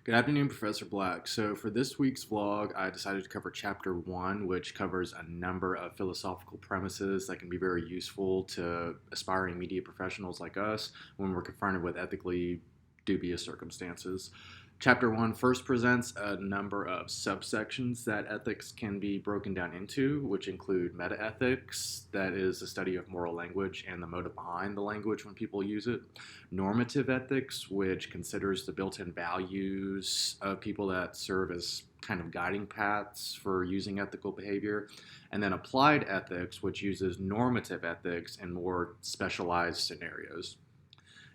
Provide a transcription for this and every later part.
Good afternoon, Professor Black. So, for this week's vlog, I decided to cover Chapter 1, which covers a number of philosophical premises that can be very useful to aspiring media professionals like us when we're confronted with ethically dubious circumstances. Chapter 1 first presents a number of subsections that ethics can be broken down into, which include metaethics, that is the study of moral language and the motive behind the language when people use it; normative ethics, which considers the built-in values of people that serve as kind of guiding paths for using ethical behavior; and then applied ethics, which uses normative ethics in more specialized scenarios.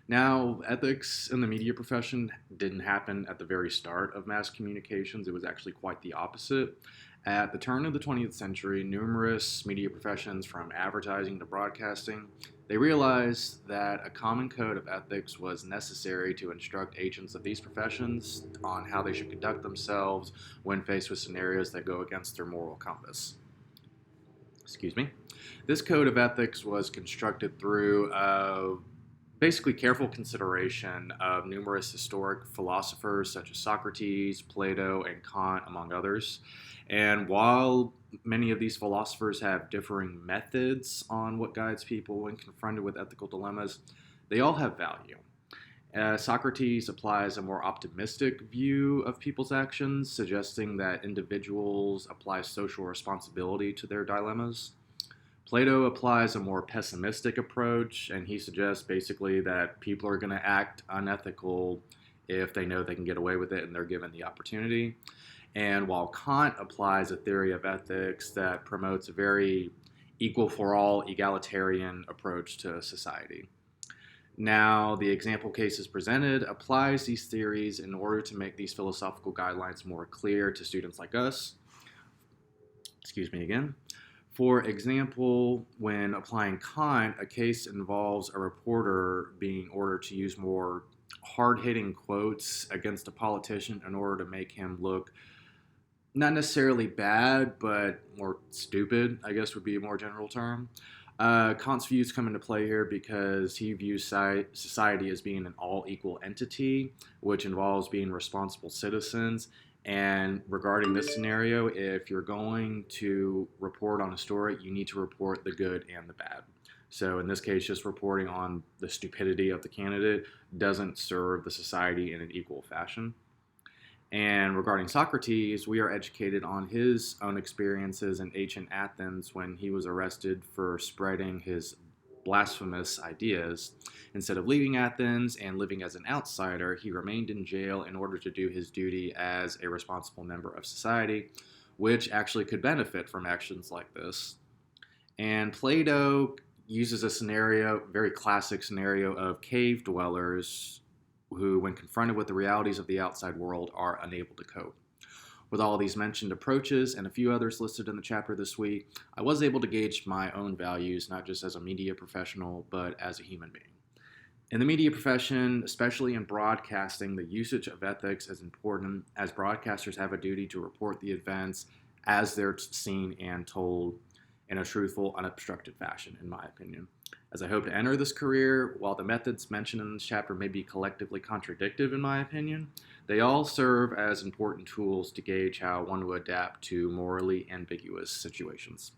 Now, ethics in the media profession didn't happen at the very start of mass communications. It was actually quite the opposite. At the turn of the 20th century, numerous media professions, from advertising to broadcasting, they realized that a common code of ethics was necessary to instruct agents of these professions on how they should conduct themselves when faced with scenarios that go against their moral compass. Excuse me. This code of ethics was constructed through basically careful consideration of numerous historic philosophers such as Socrates, Plato, and Kant, among others. And while many of these philosophers have differing methods on what guides people when confronted with ethical dilemmas, they all have value. Socrates applies a more optimistic view of people's actions, suggesting that individuals apply social responsibility to their dilemmas. Plato applies a more pessimistic approach, and he suggests basically that people are going to act unethical if they know they can get away with it and they're given the opportunity. And while Kant applies a theory of ethics that promotes a very equal for all, egalitarian approach to society. Now, the example cases presented applies these theories in order to make these philosophical guidelines more clear to students like us. Excuse me again. For example, when applying Kant, a case involves a reporter being ordered to use more hard-hitting quotes against a politician in order to make him look not necessarily bad, but more stupid, I guess would be a more general term. Kant's views come into play here because he views society as being an all-equal entity, which involves being responsible citizens. And regarding this scenario, if you're going to report on a story, you need to report the good and the bad. So in this case, just reporting on the stupidity of the candidate doesn't serve the society in an equal fashion. And regarding Socrates, we are educated on his own experiences in ancient Athens when he was arrested for spreading his blasphemous ideas. Instead of leaving Athens and living as an outsider, he remained in jail in order to do his duty as a responsible member of society, which actually could benefit from actions like this. And Plato uses a scenario, very classic scenario, of cave dwellers who, when confronted with the realities of the outside world, are unable to cope. With all these mentioned approaches and a few others listed in the chapter this week, I was able to gauge my own values, not just as a media professional, but as a human being. In the media profession, especially in broadcasting, the usage of ethics is important, as broadcasters have a duty to report the events as they're seen and told in a truthful, unobstructed fashion, in my opinion. As I hope to enter this career, while the methods mentioned in this chapter may be collectively contradictive in my opinion, they all serve as important tools to gauge how one would adapt to morally ambiguous situations.